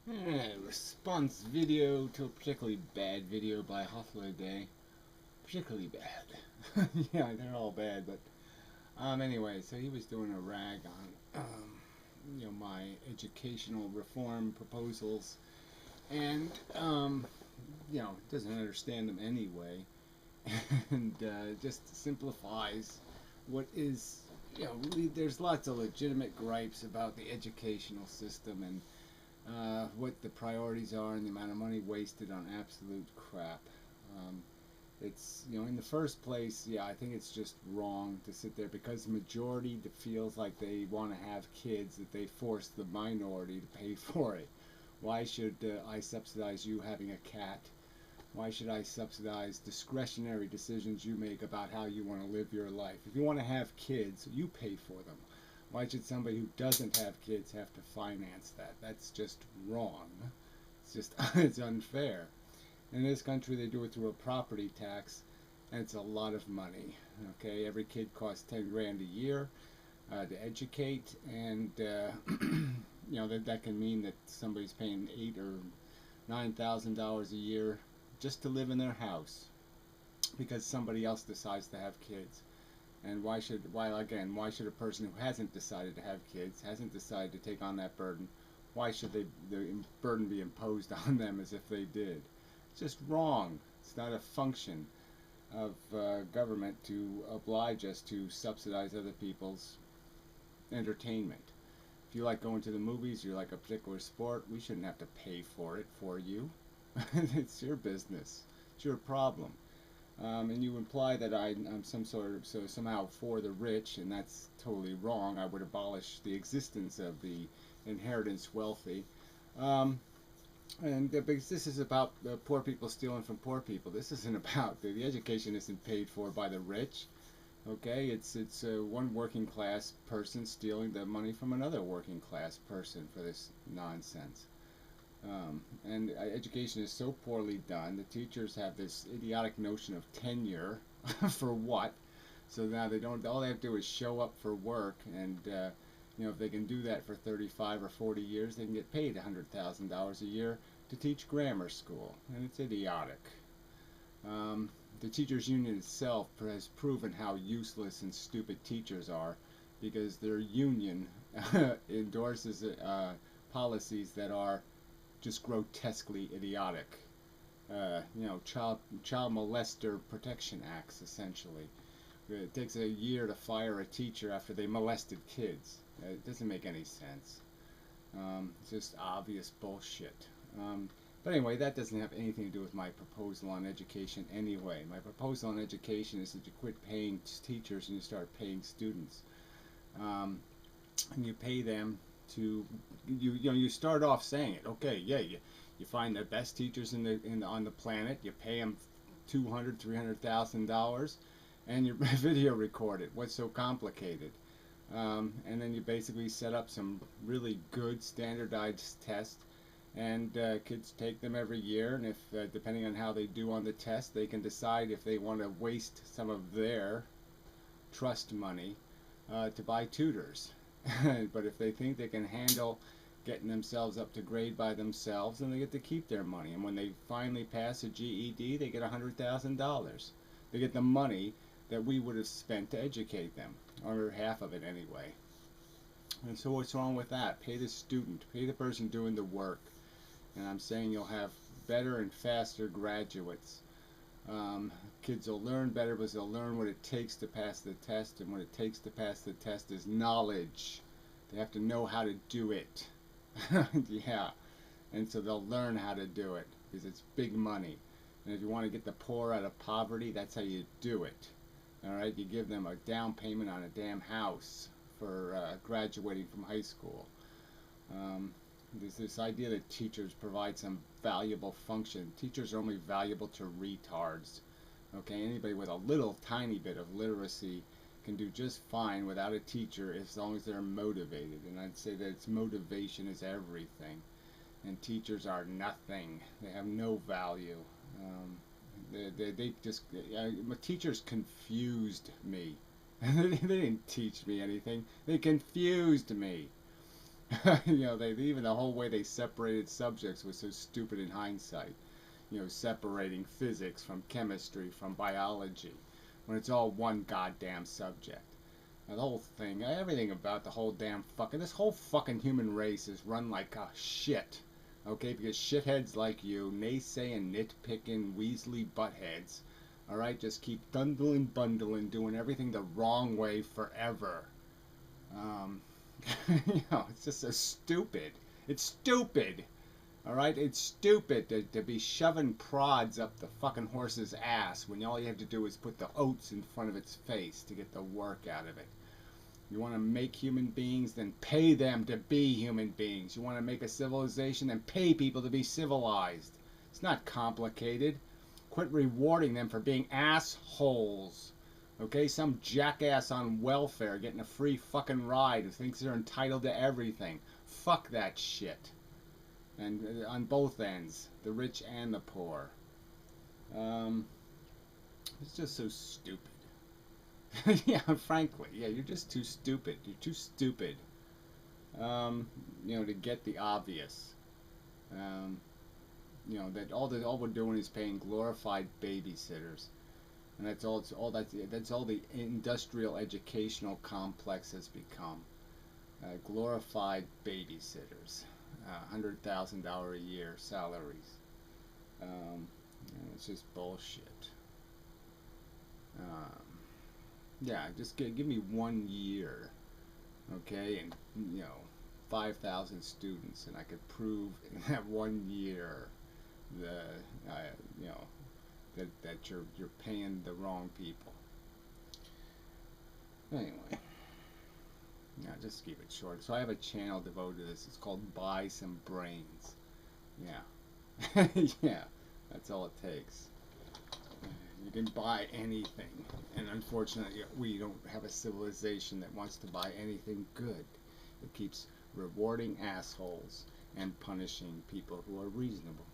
Response video to a particularly bad video by Hofler Day. Particularly bad. Yeah, they're all bad, but anyway, so he was doing a rag on my educational reform proposals, and doesn't understand them anyway, and just simplifies what is really, there's lots of legitimate gripes about the educational system and what the priorities are and the amount of money wasted on absolute crap. Um, it's in the first place, yeah, I think it's just wrong to sit there because the majority that feels like they want to have kids that they force the minority to pay for it. Why should I subsidize you having a cat? Why should I subsidize discretionary decisions you make about how you want to live your life? If you want to have kids, you pay for them. Why should somebody who doesn't have kids have to finance that? That's just wrong. It's just it's unfair. In this country, they do it through a property tax, and it's a lot of money. Okay, every kid costs 10 grand a year to educate, and that can mean that somebody's paying $8,000 or $9,000 a year just to live in their house because somebody else decides to have kids. And why should a person who hasn't decided to have kids, hasn't decided to take on that burden, why should the burden be imposed on them as if they did? It's just wrong. It's not a function of government to oblige us to subsidize other people's entertainment. If you like going to the movies, you like a particular sport, we shouldn't have to pay for it for you. It's your business. It's your problem. And you imply that I'm somehow for the rich, and that's totally wrong. I would abolish the existence of the inheritance wealthy. Um, and because this is about poor people stealing from poor people. This isn't about the education isn't paid for by the rich. Okay, it's one working class person stealing the money from another working class person for this nonsense. And education is so poorly done. The teachers have this idiotic notion of tenure for what? So now they don't. All they have to do is show up for work, and if they can do that for 35 or 40 years, they can get paid $100,000 a year to teach grammar school, and it's idiotic. The teachers union itself has proven how useless and stupid teachers are, because their union endorses policies that are just grotesquely idiotic. Child molester protection acts, essentially. It takes a year to fire a teacher after they molested kids. It doesn't make any sense. It's just obvious bullshit. But anyway, that doesn't have anything to do with my proposal on education anyway. My proposal on education is that you quit paying teachers and you start paying students. Um, and you pay them to you start off saying it. Okay, yeah, you find the best teachers on the planet. You pay them $200,000-$300,000, and you video record it. What's so complicated? And then you basically set up some really good standardized tests, and kids take them every year. And if depending on how they do on the test, they can decide if they want to waste some of their trust money to buy tutors. But if they think they can handle getting themselves up to grade by themselves, then they get to keep their money. And when they finally pass a GED, they get $100,000. They get the money that we would have spent to educate them, or half of it anyway. And so what's wrong with that? Pay the student, pay the person doing the work. And I'm saying you'll have better and faster graduates. Kids will learn better because they'll learn what it takes to pass the test, and what it takes to pass the test is knowledge. They have to know how to do it. Yeah, and so they'll learn how to do it because it's big money. And if you want to get the poor out of poverty, that's how you do it. All right, you give them a down payment on a damn house for graduating from high school. There's this idea that teachers provide some valuable function. Teachers are only valuable to retards. Okay, anybody with a little tiny bit of literacy can do just fine without a teacher as long as they're motivated. And I'd say that its motivation is everything. And teachers are nothing. They have no value. They just teachers confused me. They didn't teach me anything. They confused me. You know, even the whole way they separated subjects was so stupid in hindsight. You know, separating physics from chemistry from biology when it's all one goddamn subject. Now, the whole thing, everything about the whole damn this whole fucking human race is run like a shit. Okay, because shitheads like you, naysaying, nitpicking, Weasley buttheads, alright, just keep bundling, doing everything the wrong way forever. You know, it's just so stupid. It's stupid. Alright, it's stupid to be shoving prods up the fucking horse's ass when all you have to do is put the oats in front of its face to get the work out of it. You want to make human beings, then pay them to be human beings. You want to make a civilization, then pay people to be civilized. It's not complicated. Quit rewarding them for being assholes. Okay, some jackass on welfare getting a free fucking ride who thinks they're entitled to everything. Fuck that shit. And on both ends, the rich and the poor. It's just so stupid. Yeah, frankly, yeah, you're just too stupid. You're too stupid. You know, to get the obvious. You know that all we're doing is paying glorified babysitters, and that's all. That's all the industrial educational complex has become. Glorified babysitters, $100,000 a year salaries. You know, it's just bullshit. Yeah, just give me 1 year, okay, and you know, 5,000 students, and I could prove in that 1 year the you know that you're paying the wrong people. Anyway, yeah, just keep it short. So I have a channel devoted to this. It's called BuySomeBrains. Yeah, yeah, that's all it takes. You can buy anything, and unfortunately we don't have a civilization that wants to buy anything good. It keeps rewarding assholes and punishing people who are reasonable.